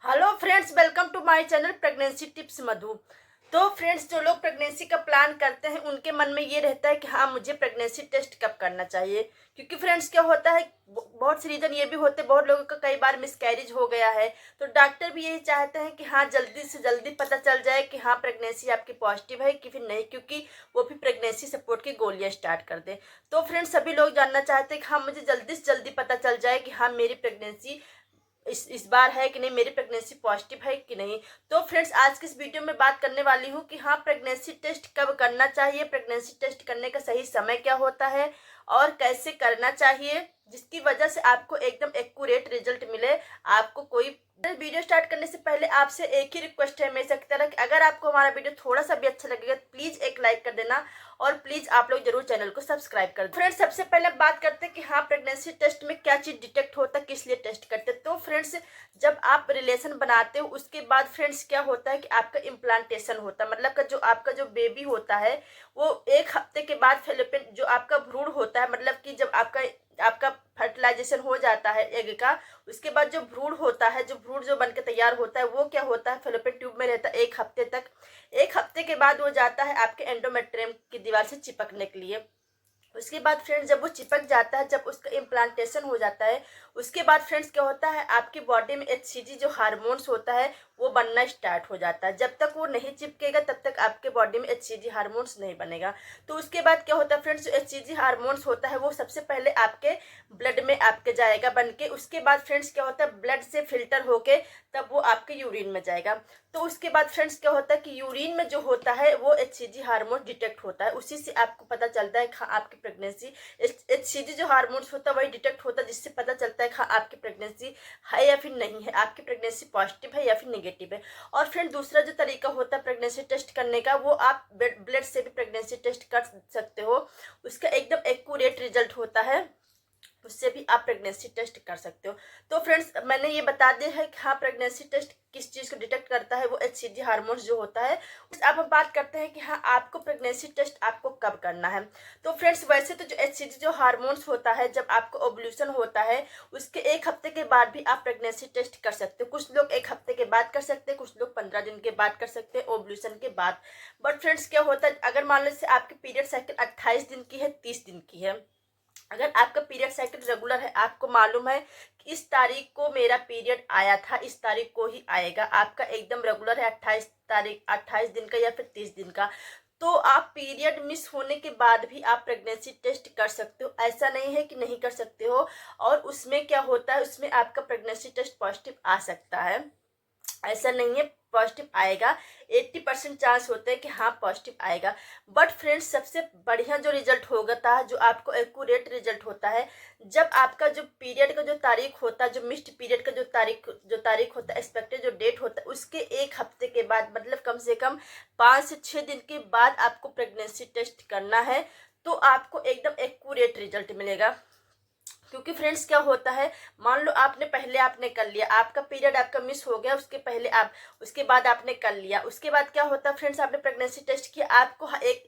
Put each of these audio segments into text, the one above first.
Hello friends, welcome to my channel pregnancy tips Madhu. तो friends, जो लोग प्रेगनेंसी का प्लान करते हैं उनके मन में ये रहता है कि हाँ, मुझे प्रेगनेंसी टेस्ट कब करना चाहिए। क्योंकि फ्रेंड्स क्या होता है, बहुत से रीज़न ये भी होते हैं, बहुत लोगों का कई बार मिसकैरेज हो गया है। तो डॉक्टर भी यही चाहते हैं कि हाँ, जल्दी से जल्दी पता चल जाए कि हाँ, प्रेगनेंसी आपकी पॉजिटिव है कि फिर नहीं, क्योंकि वो भी प्रेगनेंसी सपोर्ट की गोलियाँ स्टार्ट कर दें। तो फ्रेंड्स, सभी लोग जानना चाहते हैं कि हाँ, मुझे जल्दी से जल्दी पता चल जाए कि हाँ, मेरी प्रेगनेंसी इस बार है कि नहीं, मेरी प्रेगनेंसी पॉजिटिव है कि नहीं। तो फ्रेंड्स, आज की इस वीडियो में बात करने वाली हूँ कि हाँ, प्रेगनेंसी टेस्ट कब करना चाहिए, प्रेगनेंसी टेस्ट करने का सही समय क्या होता है और कैसे करना चाहिए, जिसकी वजह से आपको एकदम एक्यूरेट रिजल्ट मिले। आपको कोई वीडियो स्टार्ट करने से पहले आपसे एक ही रिक्वेस्ट है मेरे की तरह कि अगर आपको हमारा वीडियो थोड़ा सा भी अच्छा लगेगा तो प्लीज एक लाइक कर देना और प्लीज आप लोग जरूर चैनल को सब्सक्राइब कर दो। फ्रेंड्स, सबसे पहले बात करते हैं कि हाँ, प्रेगनेंसी टेस्ट में क्या चीज डिटेक्ट होता है, किस लिए टेस्ट करते हैं। तो फ्रेंड्स, जब आप रिलेशन बनाते हो उसके बाद फ्रेंड्स क्या होता है कि आपका इम्प्लांटेशन होता है, मतलब का जो आपका जो बेबी होता है वो 1 हफ्ते के बाद फेलोपियन जो आपका भ्रूण होता है, मतलब कि जब आपका आपका फर्टिलाइजेशन हो जाता है एग का, उसके बाद जो भ्रूण होता है, जो भ्रूण जो बनके तैयार होता है वो क्या होता है, फेलोपियन ट्यूब में रहता है 1 हफ्ते तक। 1 हफ्ते के बाद वो जाता है आपके एंडोमेट्रियम की दीवार से चिपकने के लिए। उसके बाद फ्रेंड्स, जब वो चिपक जाता है, जब उसका इम्प्लांटेशन हो जाता है, उसके बाद फ्रेंड्स क्या होता है, आपकी बॉडी में एचसीजी जो हार्मोन्स होता है वो बनना स्टार्ट हो जाता है। जब तक वो नहीं चिपकेगा तब तक आपके बॉडी में एचसीजी हार्मोन्स नहीं बनेगा। तो उसके बाद क्या होता है फ्रेंड्स, जो एचसीजी हार्मोन्स होता है वो सबसे पहले आपके ब्लड में आपके जाएगा बन के। उसके बाद फ्रेंड्स क्या होता है, ब्लड से फिल्टर होके तब वो आपके यूरिन में जाएगा। तो उसके बाद फ्रेंड्स क्या होता है कि यूरिन में जो होता है वो एचसीजी हार्मोन डिटेक्ट होता है, उसी से आपको पता चलता है कि हाँ, आपकी प्रेगनेंसी। एचसीजी जो हार्मोन्स होता है वही डिटेक्ट होता है, जिससे पता चलता है कि हाँ, आपकी प्रेगनेंसी है या फिर नहीं है, आपकी प्रेगनेंसी पॉजिटिव है या फिर नेगेटिव है। और फ्रेंड, दूसरा जो तरीका होता है प्रेगनेंसी टेस्ट करने का, वो आप ब्लड से भी प्रेगनेंसी टेस्ट कर सकते हो। उसका एकदम एक्यूरेट रिजल्ट होता है, उससे भी आप प्रेगनेंसी टेस्ट कर सकते हो। तो फ्रेंड्स, मैंने ये बता दिया है कि हाँ, प्रेगनेंसी टेस्ट किस चीज़ को डिटेक्ट करता है, वो एचसीजी हार्मोन्स जो होता है। अब हम बात करते हैं कि हाँ, आपको प्रेगनेंसी टेस्ट आपको कब करना है। तो फ्रेंड्स, वैसे तो जो एचसीजी जो हार्मोन्स होता है, जब आपको ओव्यूलेशन होता है उसके 1 हफ्ते के बाद भी आप प्रेगनेंसी टेस्ट कर सकते हो। कुछ लोग 1 हफ्ते के बाद कर सकते हैं, कुछ लोग 15 दिन के बाद कर सकते हैं, ओव्यूलेशन के बाद। बट फ्रेंड्स, क्या होता है, अगर मान लो आपकी पीरियड साइकिल 28 दिन की है, 30 दिन की है, अगर आपका पीरियड साइकिल रेगुलर है, आपको मालूम है कि इस तारीख को मेरा पीरियड आया था, इस तारीख को ही आएगा, आपका एकदम रेगुलर है 28 तारीख, 28 दिन का या फिर 30 दिन का, तो आप पीरियड मिस होने के बाद भी आप प्रेगनेंसी टेस्ट कर सकते हो। ऐसा नहीं है कि नहीं कर सकते हो। और उसमें क्या होता है, उसमें आपका प्रेगनेंसी टेस्ट पॉजिटिव आ सकता है, ऐसा नहीं है, पॉजिटिव आएगा। 80% चांस होते हैं कि हाँ, पॉजिटिव आएगा। बट फ्रेंड्स, सबसे बढ़िया जो रिजल्ट होगा था, जो आपको एक्यूरेट रिजल्ट होता है, जब आपका जो पीरियड का जो तारीख होता है, जो मिस्ड पीरियड का जो तारीख होता है, एक्सपेक्टेड जो डेट होता है, उसके 1 हफ्ते के बाद, मतलब कम से कम 5 से 6 दिन के बाद आपको प्रेगनेंसी टेस्ट करना है। तो आपको एकदम एक्यूरेट रिजल्ट मिलेगा। क्योंकि फ्रेंड्स, क्या होता है, मान लो आपने पहले आपने कर लिया, आपका पीरियड आपका मिस हो गया, उसके पहले आप, उसके बाद आपने कर लिया, उसके बाद क्या होता है फ्रेंड्स, आपने प्रेगनेंसी टेस्ट किया, आपको एक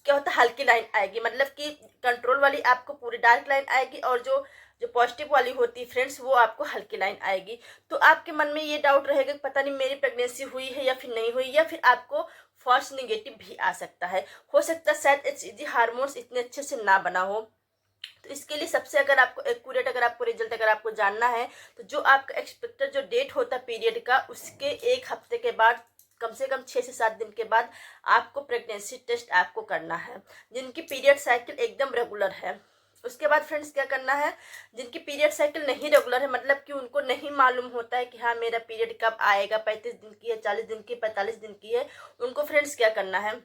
क्या होता है, हल्की लाइन आएगी, मतलब कि कंट्रोल वाली आपको पूरी डार्क लाइन आएगी, और जो जो पॉजिटिव वाली होती है फ्रेंड्स, वो आपको हल्की लाइन आएगी। तो आपके मन में ये डाउट रहेगा कि पता नहीं मेरी प्रेगनेंसी हुई है या फिर नहीं हुई, या फिर आपको फॉल्स निगेटिव भी आ सकता है। हो सकता है शायद एचसीजी हार्मोन्स इतने अच्छे से ना बना हो। तो इसके लिए सबसे, अगर आपको एक्यूरेट, अगर आपको रिजल्ट अगर आपको जानना है, तो जो आपका एक्सपेक्टेड जो डेट होता है पीरियड का, उसके 1 हफ्ते के बाद, कम से कम 6 से 7 दिन के बाद आपको प्रेगनेंसी टेस्ट आपको करना है, जिनकी पीरियड साइकिल एकदम रेगुलर है। उसके बाद फ्रेंड्स, क्या करना है, जिनकी पीरियड साइकिल नहीं रेगुलर है, मतलब कि उनको नहीं मालूम होता है कि हाँ, मेरा पीरियड कब आएगा, 35 दिन की है, 40 दिन की, 45 दिन की है, उनको फ्रेंड्स क्या करना है,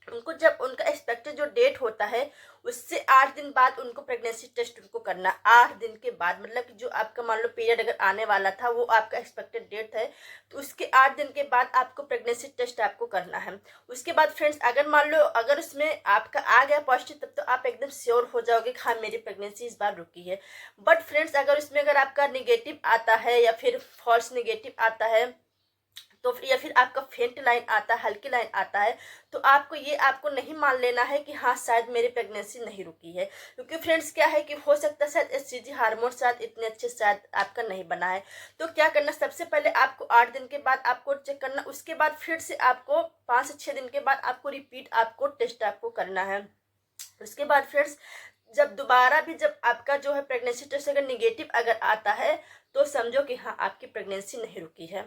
उनको जब उनका एक्सपेक्टेड जो डेट होता है उससे 8 दिन बाद उनको प्रेगनेंसी टेस्ट उनको करना। 8 दिन के बाद, मतलब कि जो आपका मान लो पीरियड अगर आने वाला था, वो आपका एक्सपेक्टेड डेट है, तो उसके 8 दिन के बाद आपको प्रेगनेंसी टेस्ट आपको करना है। उसके बाद फ्रेंड्स, अगर मान लो अगर उसमें आपका आ गया पॉजिटिव, तब तो आप एकदम श्योर हो जाओगे कि हाँ, मेरी प्रेगनेंसी इस बार रुकी है। बट फ्रेंड्स, अगर उसमें अगर आपका निगेटिव आता है या फिर फॉल्स निगेटिव आता है, तो या फिर आपका फेंट लाइन आता है, हल्की लाइन आता है, तो आपको नहीं मान लेना है कि हाँ शायद मेरी प्रेगनेंसी नहीं रुकी है। क्योंकि फ्रेंड्स क्या है कि हो सकता है शायद HCG हार्मोन शायद इतने अच्छे शायद आपका नहीं बना है। तो क्या करना, सबसे पहले आपको 8 दिन के बाद आपको चेक करना, उसके बाद फिर से आपको 5 से 6 दिन के बाद आपको रिपीट आपको टेस्ट आपको करना है। उसके बाद फ्रेंड्स जब दोबारा भी जब आपका जो है प्रेगनेंसी टेस्ट अगर निगेटिव अगर आता है तो समझो कि हाँ आपकी प्रेगनेंसी नहीं रुकी है।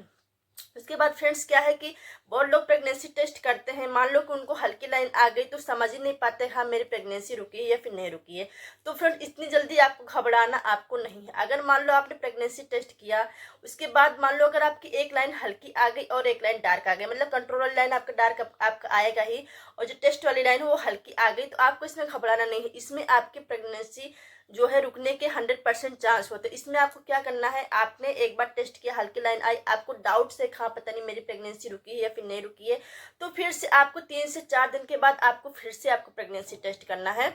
उसके बाद फ्रेंड्स क्या है कि बहुत लोग प्रेगनेंसी टेस्ट करते हैं, मान लो कि उनको हल्की लाइन आ गई तो समझ ही नहीं पाते हाँ मेरी प्रेगनेंसी रुकी है या फिर नहीं रुकी है। तो फ्रेंड्स इतनी जल्दी आपको घबराना आपको नहीं है। अगर मान लो आपने प्रेगनेंसी टेस्ट किया, उसके बाद मान लो अगर आपकी एक लाइन हल्की आ गई और एक लाइन डार्क आ गई, मतलब कंट्रोल वाली लाइन आपका डार्क आपका आएगा ही, और जो टेस्ट वाली लाइन है वो हल्की आ गई, तो आपको इसमें घबराना नहीं है। इसमें आपकी प्रेगनेंसी जो है रुकने के 100% चांस होते हैं। इसमें आपको क्या करना है, आपने एक बार टेस्ट किया, हल्की लाइन आई, आपको डाउट से हाँ पता नहीं मेरी प्रेगनेंसी रुकी है या फिर नहीं रुकी है, तो फिर से आपको 3 से 4 दिन के बाद आपको फिर से आपको प्रेगनेंसी टेस्ट करना है।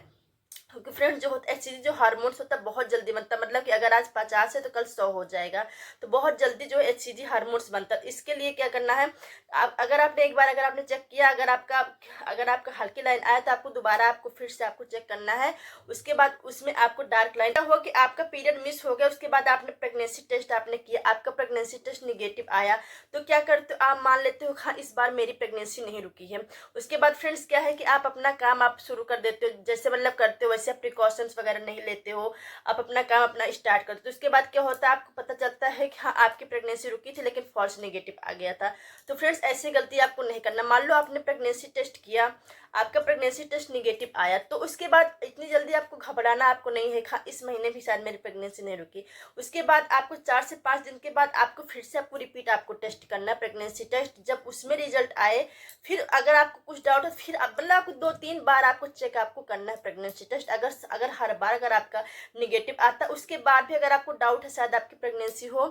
क्योंकि फ्रेंड्स जो होता है HCG जो हार्मोन्स होता है बहुत जल्दी बनता है, मतलब कि अगर आज 50 है तो कल 100 हो जाएगा, तो बहुत जल्दी जो है HCG हार्मोन्स बनता है। इसके लिए क्या करना है, अगर आपने एक बार अगर आपने चेक किया, अगर आपका हल्की लाइन आया तो आपको दोबारा आपको फिर से आपको चेक करना है। उसके बाद उसमें आपको डार्क लाइन हुआ कि आपका पीरियड मिस हो गया, उसके बाद आपने प्रेगनेंसी टेस्ट आपने किया, आपका प्रेगनेंसी टेस्ट निगेटिव आया, तो क्या करते हो आप मान लेते हो हाँ इस बार मेरी प्रेगनेंसी नहीं रुकी है। उसके बाद फ्रेंड्स क्या है कि आप अपना काम आप शुरू कर देते हो, जैसे मतलब करते हो वैसे प्रिकॉशंस वगैरह नहीं लेते हो, आप अपना काम अपना स्टार्ट करते हो। तो उसके बाद क्या होता है, आपको पता चलता है कि हाँ आपकी प्रेगनेंसी रुकी थी लेकिन फॉल्स नेगेटिव आ गया था। तो फ्रेंड्स ऐसी गलती आपको नहीं करना। मान लो आपने प्रेगनेंसी टेस्ट किया, आपका प्रेगनेंसी टेस्ट निगेटिव आया, तो उसके बाद इतनी जल्दी आपको घबराना आपको नहीं है हाँ इस महीने भी शायद मेरी प्रेगनेंसी नहीं रुकी। उसके बाद आपको 4 से 5 दिन के बाद आपको फिर से आपको रिपीट आपको टेस्ट करना है प्रेगनेंसी टेस्ट। जब उसमें रिजल्ट आए, फिर अगर आपको कुछ डाउट है फिर मतलब आपको 2-3 बार आपको चेक आपको करना है प्रेगनेंसी टेस्ट। अगर हर बार अगर आपका निगेटिव आता है, उसके बाद भी अगर आपको डाउट है शायद आपकी प्रेगनेंसी हो,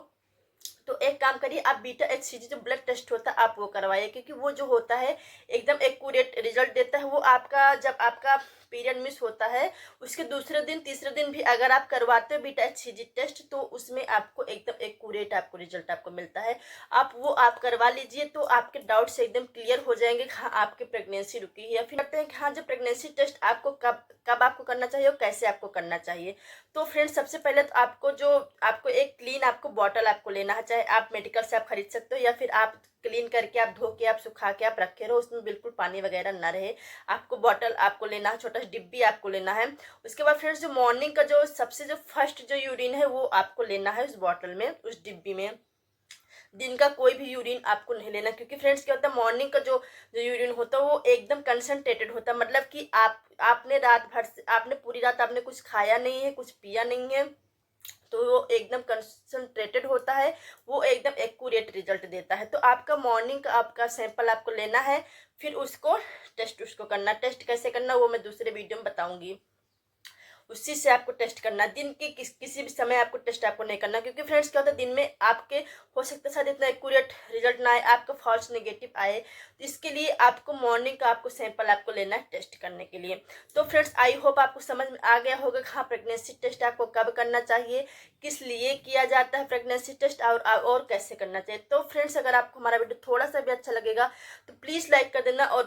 तो एक काम करिए, आप बीटा HCG जो ब्लड टेस्ट होता है आप वो करवाइए, क्योंकि वो जो होता है एकदम एक्यूरेट रिजल्ट देता है। वो आपका जब आपका पीरियड मिस होता है उसके दूसरे दिन तीसरे दिन भी अगर आप करवाते हो बीटा HCG टेस्ट, तो उसमें आपको एकदम एक्यूरेट आपको रिजल्ट आपको मिलता है। आप वो आप करवा लीजिए तो आपके डाउट से एकदम क्लियर हो जाएंगे कि हाँ आपकी प्रेगनेंसी रुकी है। या फिर कहते हैं कि हाँ जो प्रेगनेंसी टेस्ट आपको कब आपको करना चाहिए और कैसे आपको करना चाहिए। तो फ्रेंड्स सबसे पहले तो आपको एक क्लीन आपको बॉटल आपको लेना है, चाहे आप मेडिकल से आप खरीद सकते हो या फिर आप क्लीन करके आप धो के आप सुखा के आप रखे रहो, उसमें बिल्कुल पानी वगैरह ना रहे। आपको बॉटल आपको लेना है, छोटा सा डिब्बी आपको लेना है। उसके बाद फ्रेंड्स जो मॉर्निंग का जो सबसे जो फर्स्ट जो यूरिन है वो आपको लेना है उस बॉटल में, उस डिब्बी में। दिन का कोई भी यूरिन आपको नहीं लेना, क्योंकि फ्रेंड्स क्या होता है मॉर्निंग का जो यूरिन होता है वो एकदम कंसंट्रेटेड होता है, मतलब कि आपने रात भर से आपने पूरी रात आपने कुछ खाया नहीं है, कुछ पिया नहीं है, तो वो एकदम कंसंट्रेटेड होता है, वो एकदम एक्यूरेट रिजल्ट देता है। तो आपका मॉर्निंग का आपका सैंपल आपको लेना है, फिर उसको उसको करना। टेस्ट कैसे करना वो मैं दूसरे वीडियो में बताऊंगी, उसी से आपको टेस्ट करना। दिन के किसी भी समय आपको टेस्ट आपको नहीं करना, क्योंकि फ्रेंड्स क्या होता है दिन में आपके हो सकता है शायद इतना एक्यूरेट रिजल्ट ना आए, आपका फॉल्स नेगेटिव आए। तो इसके लिए आपको मॉर्निंग का आपको सैंपल आपको लेना है टेस्ट करने के लिए। तो फ्रेंड्स आई होप आपको समझ में आ गया होगा हाँ प्रेगनेंसी टेस्ट आपको कब करना चाहिए, किस लिए किया जाता है प्रेगनेंसी टेस्ट, और कैसे करना चाहिए। तो फ्रेंड्स अगर आपको हमारा वीडियो थोड़ा सा भी अच्छा लगेगा तो प्लीज़ लाइक कर देना, और